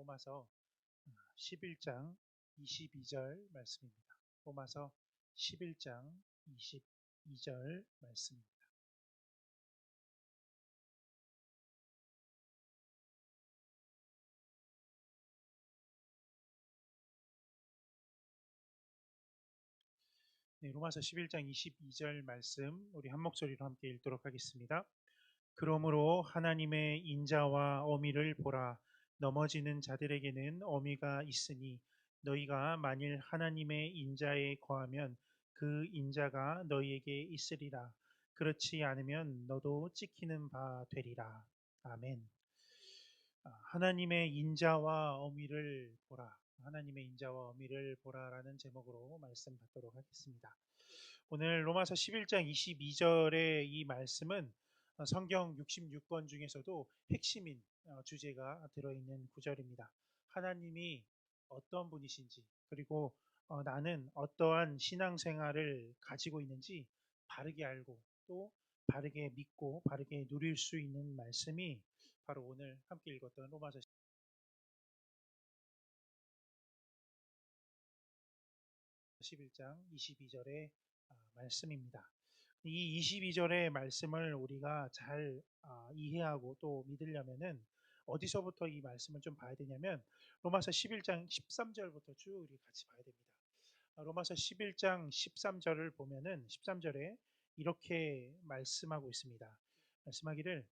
로마서 11장 22절 말씀입니다. 로마서 11장 22절 말씀입니다. 네, 로마서 11장 22절 말씀 우리 한 목소리로 함께 읽도록 하겠습니다. 그러므로 하나님의 인자와 어미를 보라. 넘어지는 자들에게는 어미가 있으니 너희가 만일 하나님의 인자에 거하면 그 인자가 너희에게 있으리라. 그렇지 않으면 너도 찍히는 바 되리라. 아멘. 하나님의 인자와 어미를 보라. 하나님의 인자와 어미를 보라라는 제목으로 말씀 받도록 하겠습니다. 오늘 로마서 11장 22절의 이 말씀은 성경 66권 중에서도 핵심인 주제가 들어있는 구절입니다. 하나님이 어떤 분이신지, 그리고 나는 어떠한 신앙생활을 가지고 있는지 바르게 알고 또 바르게 믿고 바르게 누릴 수 있는 말씀이 바로 오늘 함께 읽었던 로마서 11장 22절의 말씀입니다. 이 22절의 말씀을 우리가 잘 이해하고 또 믿으려면은 어디서부터 이 말씀을 좀 봐야 되냐면 로마서 11장 13절부터 쭉 우리 같이 봐야 됩니다. 로마서 11장 13절을 보면은 13절에 이렇게 말씀하고 있습니다. 말씀하기를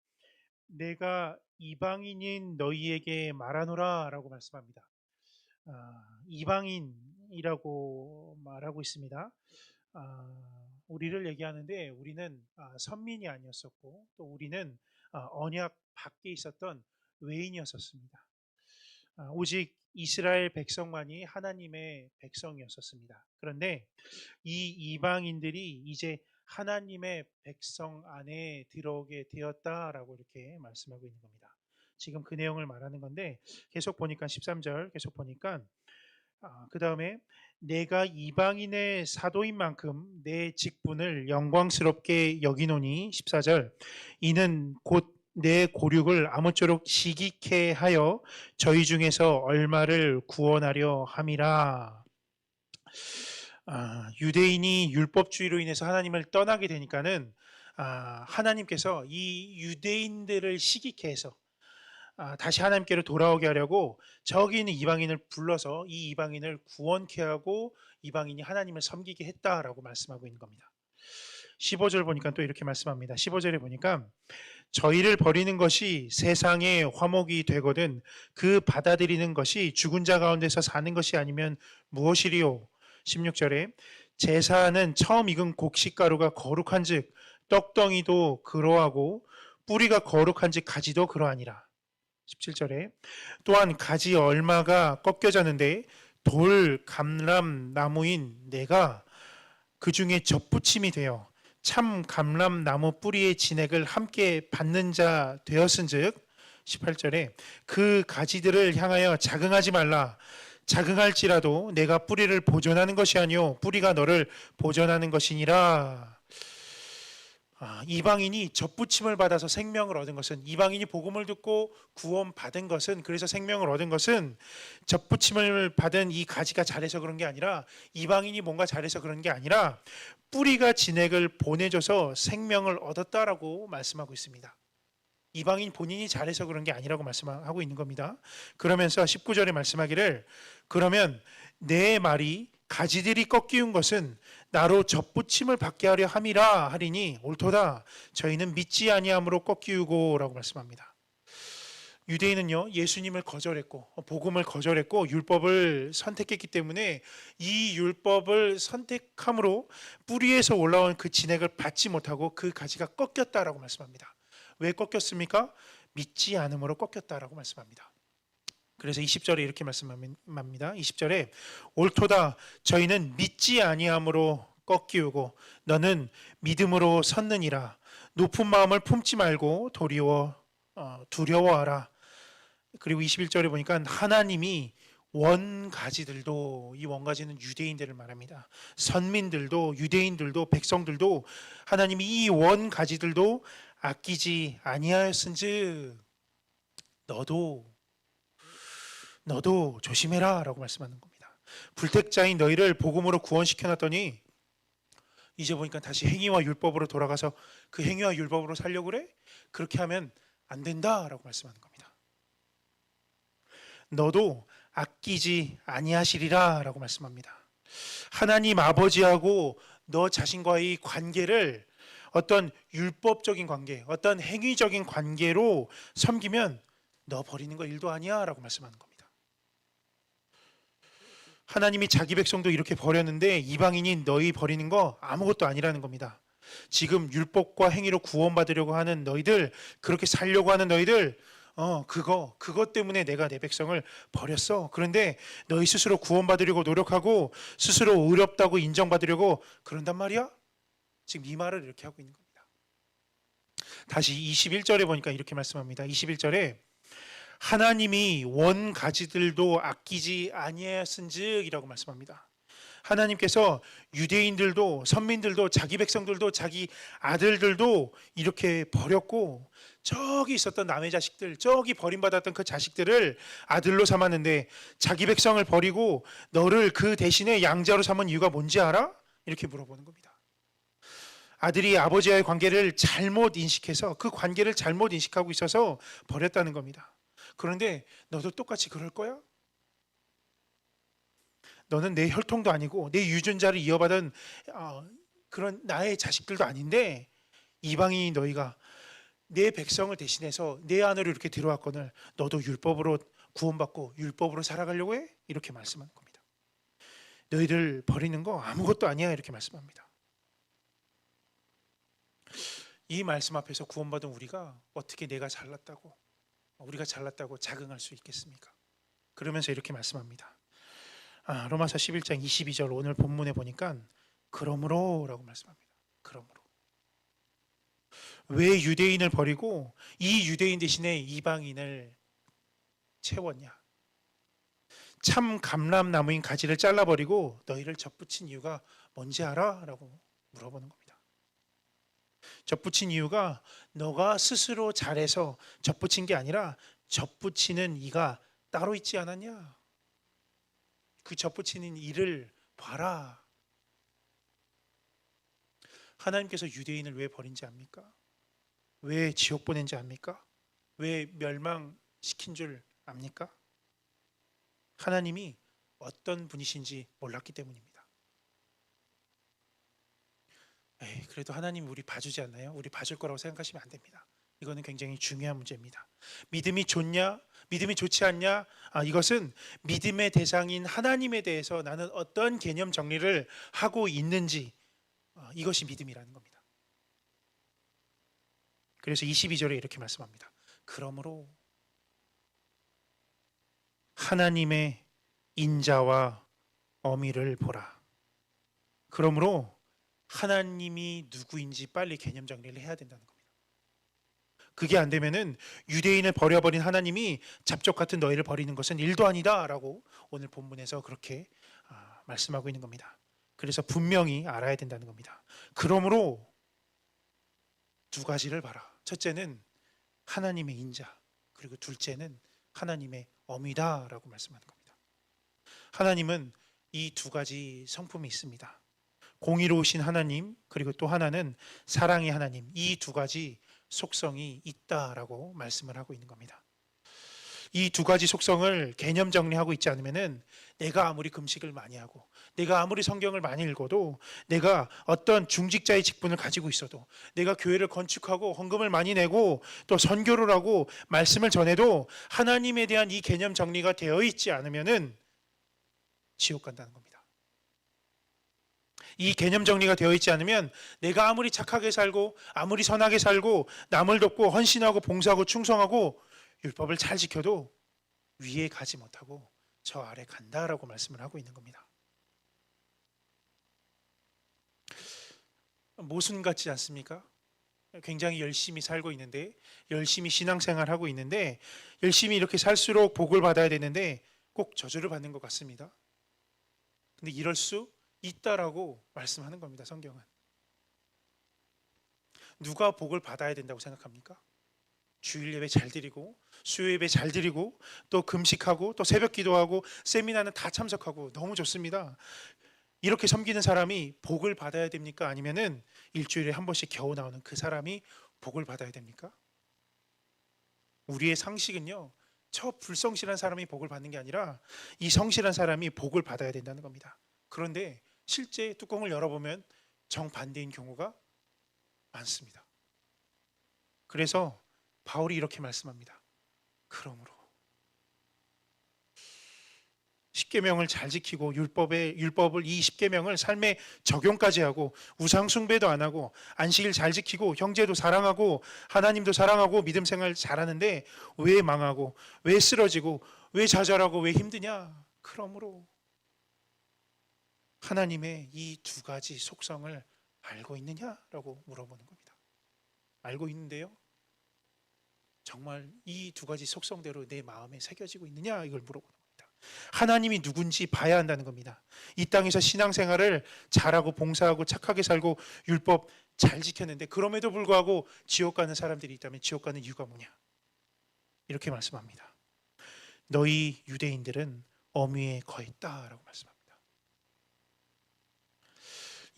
내가 이방인인 너희에게 말하노라 라고 말씀합니다. 이방인이라고 말하고 있습니다. 우리를 얘기하는데 우리는 선민이 아니었었고 또 우리는 언약 밖에 있었던 외인이었었습니다. 오직 이스라엘 백성만이 하나님의 백성이었었습니다. 그런데 이 이방인들이 이제 하나님의 백성 안에 들어오게 되었다라고 이렇게 말씀하고 있는 겁니다. 지금 그 내용을 말하는 건데 계속 보니까 13절 계속 보니까 그 다음에 내가 이방인의 사도인 만큼 내 직분을 영광스럽게 여기노니 14절 이는 곧 내 고륙을 아무쪼록 시기케 하여 저희 중에서 얼마를 구원하려 함이라. 유대인이 율법주의로 인해서 하나님을 떠나게 되니까는 하나님께서 이 유대인들을 시기케 해서 다시 하나님께로 돌아오게 하려고 저기 있는 이방인을 불러서 이 이방인을 구원케 하고 이방인이 하나님을 섬기게 했다라고 말씀하고 있는 겁니다. 15절 보니까 또 이렇게 말씀합니다. 15절에 보니까 저희를 버리는 것이 세상의 화목이 되거든 그 받아들이는 것이 죽은 자 가운데서 사는 것이 아니면 무엇이리요. 16절에 제사는 처음 익은 곡식가루가 거룩한 즉 떡덩이도 그러하고 뿌리가 거룩한 즉 가지도 그러하니라. 17절에 또한 가지 얼마가 꺾여졌는데 돌 감람나무인 내가 그 중에 접붙임이 되어 참 감람나무 뿌리의 진액을 함께 받는 자 되었은즉 18절에 그 가지들을 향하여 자긍하지 말라. 자긍할지라도 내가 뿌리를 보존하는 것이 아니요 뿌리가 너를 보존하는 것이니라. 이방인이 접붙임을 받아서 생명을 얻은 것은 이방인이 복음을 듣고 구원 받은 것은 그래서 생명을 얻은 것은 접붙임을 받은 이 가지가 잘해서 그런 게 아니라 이방인이 뭔가 잘해서 그런 게 아니라 뿌리가 진액을 보내줘서 생명을 얻었다라고 말씀하고 있습니다. 이방인 본인이 잘해서 그런 게 아니라고 말씀하고 있는 겁니다. 그러면서 19절에 말씀하기를 그러면 내 말이 가지들이 꺾이운 것은 나로 접붙임을 받게 하려 함이라 하리니 옳도다. 저희는 믿지 아니함으로 꺾이우고 라고 말씀합니다. 유대인은요 예수님을 거절했고 복음을 거절했고 율법을 선택했기 때문에 이 율법을 선택함으로 뿌리에서 올라온 그 진액을 받지 못하고 그 가지가 꺾였다라고 말씀합니다. 왜 꺾였습니까? 믿지 않음으로 꺾였다라고 말씀합니다. 그래서 20절에 이렇게 말씀합니다. 20절에 옳도다. 저희는 믿지 아니함으로 꺾이우고 너는 믿음으로 섰느니라. 높은 마음을 품지 말고 도리어 두려워하라. 그리고 21절에 보니까 하나님이 원가지들도 이 원가지는 유대인들을 말합니다. 선민들도 유대인들도 백성들도 하나님이 이 원가지들도 아끼지 아니하였은즉 너도 너도 조심해라 라고 말씀하는 겁니다. 불택자인 너희를 복음으로 구원시켜놨더니 이제 보니까 다시 행위와 율법으로 돌아가서 그 행위와 율법으로 살려고 그래? 그렇게 하면 안 된다라고 말씀하는 겁니다. 너도 아끼지 아니하시리라라고 말씀합니다. 하나님 아버지하고 너 자신과의 관계를 어떤 율법적인 관계, 어떤 행위적인 관계로 섬기면 너 버리는 거 일도 아니야라고 말씀하는 겁니다. 하나님이 자기 백성도 이렇게 버렸는데 이방인이 너희 버리는 거 아무것도 아니라는 겁니다. 지금 율법과 행위로 구원받으려고 하는 너희들, 그렇게 살려고 하는 너희들, 그것 때문에 내가 내 백성을 버렸어. 그런데 너희 스스로 구원받으려고 노력하고 스스로 의롭다고 인정받으려고 그런단 말이야? 지금 이 말을 이렇게 하고 있는 겁니다. 다시 21절에 보니까 이렇게 말씀합니다. 21절에 하나님이 원 가지들도 아끼지 아니하였은즉이라고 말씀합니다. 하나님께서 유대인들도 선민들도 자기 백성들도 자기 아들들도 이렇게 버렸고 저기 있었던 남의 자식들, 저기 버림받았던 그 자식들을 아들로 삼았는데 자기 백성을 버리고 너를 그 대신에 양자로 삼은 이유가 뭔지 알아? 이렇게 물어보는 겁니다. 아들이 아버지와의 관계를 잘못 인식해서 그 관계를 잘못 인식하고 있어서 버렸다는 겁니다. 그런데 너도 똑같이 그럴 거야? 너는 내 혈통도 아니고 내 유전자를 이어받은 그런 나의 자식들도 아닌데 이방인이 너희가 내 백성을 대신해서 내 안으로 이렇게 들어왔거늘 너도 율법으로 구원받고 율법으로 살아가려고 해? 이렇게 말씀하는 겁니다. 너희들 버리는 거 아무것도 아니야 이렇게 말씀합니다. 이 말씀 앞에서 구원받은 우리가 어떻게 내가 잘났다고 우리가 잘났다고 자긍할 수 있겠습니까? 그러면서 이렇게 말씀합니다. 로마서 11장 22절 오늘 본문에 보니까 그러므로 라고 말씀합니다. 그러므로 왜 유대인을 버리고 이 유대인 대신에 이방인을 채웠냐? 참 감람나무인 가지를 잘라버리고 너희를 접붙인 이유가 뭔지 알아? 라고 물어보는 겁니다. 접붙인 이유가 너가 스스로 잘해서 접붙인 게 아니라 접붙이는 이가 따로 있지 않았냐? 그 접붙이는 이를 봐라. 하나님께서 유대인을 왜 버린지 압니까? 왜 지옥 보낸지 압니까? 왜 멸망시킨 줄 압니까? 하나님이 어떤 분이신지 몰랐기 때문입니다. 그래도 하나님 우리 봐주지 않나요? 우리 봐줄 거라고 생각하시면 안 됩니다. 이거는 굉장히 중요한 문제입니다. 믿음이 좋냐? 믿음이 좋지 않냐? 이것은 믿음의 대상인 하나님에 대해서 나는 어떤 개념 정리를 하고 있는지 이것이 믿음이라는 겁니다. 그래서 22절에 이렇게 말씀합니다. 그러므로 하나님의 인자와 어미를 보라. 그러므로 하나님이 누구인지 빨리 개념 정리를 해야 된다는 겁니다. 그게 안 되면은 유대인을 버려버린 하나님이 잡족 같은 너희를 버리는 것은 일도 아니다라고 오늘 본문에서 그렇게 말씀하고 있는 겁니다. 그래서 분명히 알아야 된다는 겁니다. 그러므로 두 가지를 봐라. 첫째는 하나님의 인자, 그리고 둘째는 하나님의 어미다라고 말씀하는 겁니다. 하나님은 이 두 가지 성품이 있습니다. 공의로우신 하나님, 그리고 또 하나는 사랑의 하나님, 이 두 가지 속성이 있다라고 말씀을 하고 있는 겁니다. 이 두 가지 속성을 개념 정리하고 있지 않으면은 내가 아무리 금식을 많이 하고 내가 아무리 성경을 많이 읽어도 내가 어떤 중직자의 직분을 가지고 있어도 내가 교회를 건축하고 헌금을 많이 내고 또 선교를 하고 말씀을 전해도 하나님에 대한 이 개념 정리가 되어 있지 않으면은 지옥 간다는 겁니다. 이 개념 정리가 되어 있지 않으면 내가 아무리 착하게 살고 아무리 선하게 살고 남을 돕고 헌신하고 봉사하고 충성하고 율법을 잘 지켜도 위에 가지 못하고 저 아래 간다라고 말씀을 하고 있는 겁니다. 모순 같지 않습니까? 굉장히 열심히 살고 있는데 열심히 신앙생활하고 있는데 열심히 이렇게 살수록 복을 받아야 되는데 꼭 저주를 받는 것 같습니다. 근데 이럴 수 있다라고 말씀하는 겁니다. 성경은. 누가 복을 받아야 된다고 생각합니까? 주일 예배 잘 드리고 수요 예배 잘 드리고 또 금식하고 또 새벽 기도하고 세미나는 다 참석하고 너무 좋습니다. 이렇게 섬기는 사람이 복을 받아야 됩니까? 아니면은 일주일에 한 번씩 겨우 나오는 그 사람이 복을 받아야 됩니까? 우리의 상식은요, 저 불성실한 사람이 복을 받는 게 아니라 이 성실한 사람이 복을 받아야 된다는 겁니다. 그런데 실제 뚜껑을 열어보면 정반대인 경우가 많습니다. 그래서 바울이 이렇게 말씀합니다. 그러므로 십계명을 잘 지키고 율법을 이 십계명을 삶에 적용까지 하고 우상 숭배도 안 하고 안식일 잘 지키고 형제도 사랑하고 하나님도 사랑하고 믿음 생활 잘하는데 왜 망하고 왜 쓰러지고 왜 좌절하고 왜 힘드냐? 그러므로 하나님의 이 두 가지 속성을 알고 있느냐라고 물어보는 겁니다. 알고 있는데요. 정말 이 두 가지 속성대로 내 마음에 새겨지고 있느냐 이걸 물어보는 겁니다. 하나님이 누군지 봐야 한다는 겁니다. 이 땅에서 신앙생활을 잘하고 봉사하고 착하게 살고 율법 잘 지켰는데 그럼에도 불구하고 지옥 가는 사람들이 있다면 지옥 가는 이유가 뭐냐? 이렇게 말씀합니다. 너희 유대인들은 어미에 거했다라고 말씀합니다.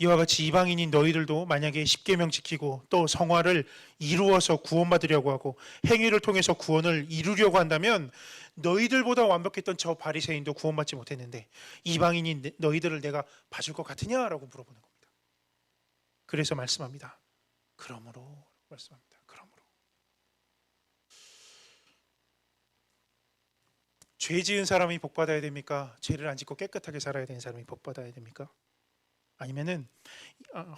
이와 같이 이방인인 너희들도 만약에 십계명 지키고 또 성화를 이루어서 구원받으려고 하고 행위를 통해서 구원을 이루려고 한다면 너희들보다 완벽했던 저 바리새인도 구원받지 못했는데 이방인인 너희들을 내가 봐줄 것 같으냐라고 물어보는 겁니다. 그래서 말씀합니다. 그러므로 말씀합니다. 그러므로 죄 지은 사람이 복 받아야 됩니까? 죄를 안 짓고 깨끗하게 살아야 되는 사람이 복 받아야 됩니까? 아니면은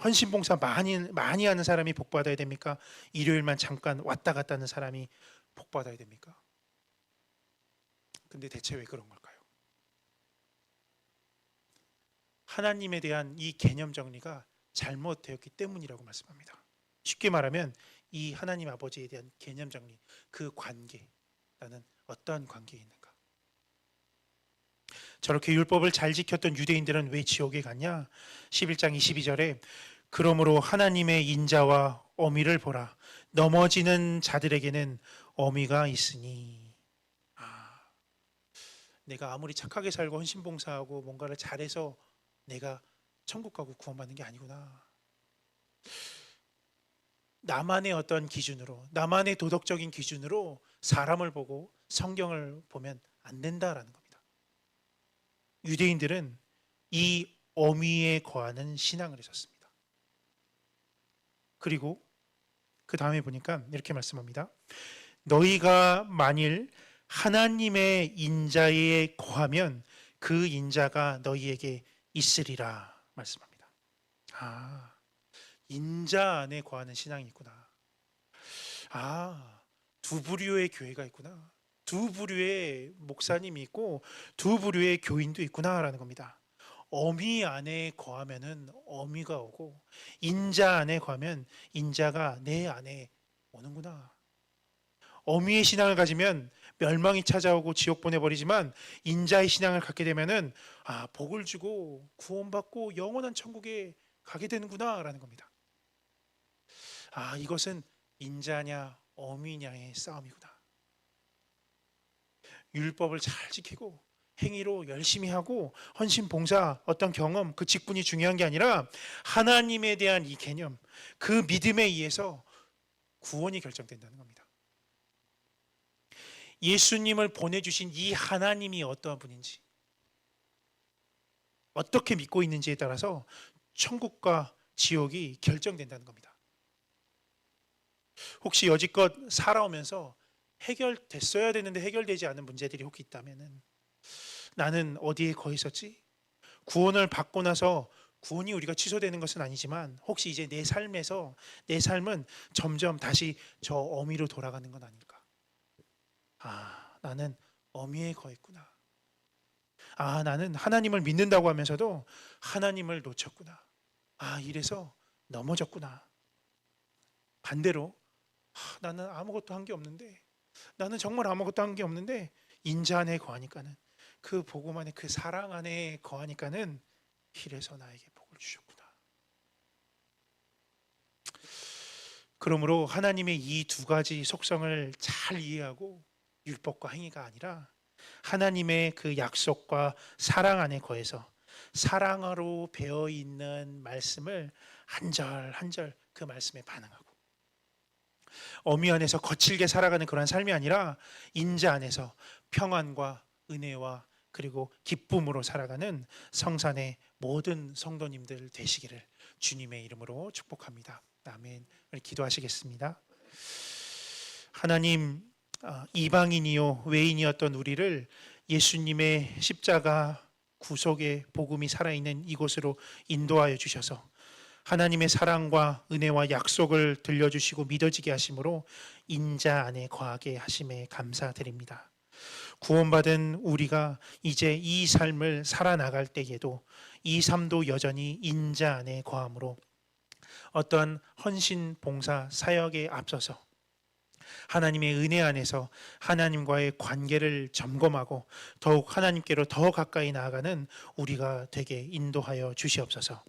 헌신 봉사 많이 하는 사람이 복 받아야 됩니까? 일요일만 잠깐 왔다 갔다 하는 사람이 복 받아야 됩니까? 근데 대체 왜 그런 걸까요? 하나님에 대한 이 개념 정리가 잘못되었기 때문이라고 말씀합니다. 쉽게 말하면 이 하나님 아버지에 대한 개념 정리, 그 관계, 나는 어떠한 관계에 있는가? 저렇게 율법을 잘 지켰던 유대인들은 왜 지옥에 갔냐? 11장 22절에 그러므로 하나님의 인자와 어미를 보라. 넘어지는 자들에게는 어미가 있으니. 내가 아무리 착하게 살고 헌신봉사하고 뭔가를 잘해서 내가 천국 가고 구원받는 게 아니구나. 나만의 어떤 기준으로, 나만의 도덕적인 기준으로 사람을 보고 성경을 보면 안 된다라는 겁니다. 유대인들은 이 어미에 거하는 신앙을 했었습니다. 그리고 그 다음에 보니까 이렇게 말씀합니다. 너희가 만일 하나님의 인자에 거하면 그 인자가 너희에게 있으리라 말씀합니다. 인자 안에 거하는 신앙이 있구나. 두 부류의 교회가 있구나. 두 부류의 목사님이 있고 두 부류의 교인도 있구나라는 겁니다. 어미 안에 거하면은 어미가 오고 인자 안에 거하면 인자가 내 안에 오는구나. 어미의 신앙을 가지면 멸망이 찾아오고 지옥 보내버리지만 인자의 신앙을 갖게 되면은 복을 주고 구원받고 영원한 천국에 가게 되는구나라는 겁니다. 이것은 인자냐 어미냐의 싸움이구나. 율법을 잘 지키고 행위로 열심히 하고 헌신 봉사 어떤 경험 그 직분이 중요한 게 아니라 하나님에 대한 이 개념 그 믿음에 의해서 구원이 결정된다는 겁니다. 예수님을 보내주신 이 하나님이 어떠한 분인지 어떻게 믿고 있는지에 따라서 천국과 지옥이 결정된다는 겁니다. 혹시 여지껏 살아오면서 해결됐어야 되는데 해결되지 않은 문제들이 혹시 있다면 나는 어디에 거해 있었지? 구원을 받고 나서 구원이 우리가 취소되는 것은 아니지만 혹시 이제 내 삶에서 내 삶은 점점 다시 저 어미로 돌아가는 건 아닐까? 나는 어미에 거했구나. 나는 하나님을 믿는다고 하면서도 하나님을 놓쳤구나. 이래서 넘어졌구나. 반대로 나는 아무것도 한 게 없는데 나는 정말 아무것도 한 게 없는데 인자 안에 거하니까는 그 복음 안에 그 사랑 안에 거하니까는 이래서 나에게 복을 주셨구나. 그러므로 하나님의 이 두 가지 속성을 잘 이해하고 율법과 행위가 아니라 하나님의 그 약속과 사랑 안에 거해서 사랑으로 배어 있는 말씀을 한 절 한 절 그 말씀에 반응하고, 어미 안에서 거칠게 살아가는 그런 삶이 아니라 인자 안에서 평안과 은혜와 그리고 기쁨으로 살아가는 성산의 모든 성도님들 되시기를 주님의 이름으로 축복합니다. 아멘. 우리 기도하시겠습니다. 하나님, 이방인이요 외인이었던 우리를 예수님의 십자가 구속의 복음이 살아있는 이곳으로 인도하여 주셔서 하나님의 사랑과 은혜와 약속을 들려주시고 믿어지게 하심으로 인자 안에 거하게 하심에 감사드립니다. 구원받은 우리가 이제 이 삶을 살아나갈 때에도 이 삶도 여전히 인자 안에 거함으로 어떠한 헌신, 봉사, 사역에 앞서서 하나님의 은혜 안에서 하나님과의 관계를 점검하고 더욱 하나님께로 더 가까이 나아가는 우리가 되게 인도하여 주시옵소서.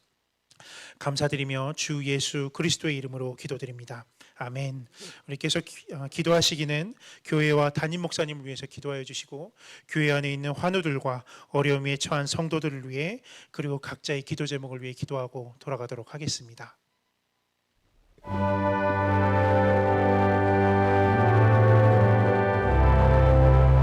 감사드리며 주 예수 그리스도의 이름으로 기도드립니다. 아멘. 우리 계속 기도하시기는 교회와 담임 목사님을 위해서 기도하여 주시고 교회 안에 있는 환우들과 어려움에 처한 성도들을 위해 그리고 각자의 기도 제목을 위해 기도하고 돌아가도록 하겠습니다.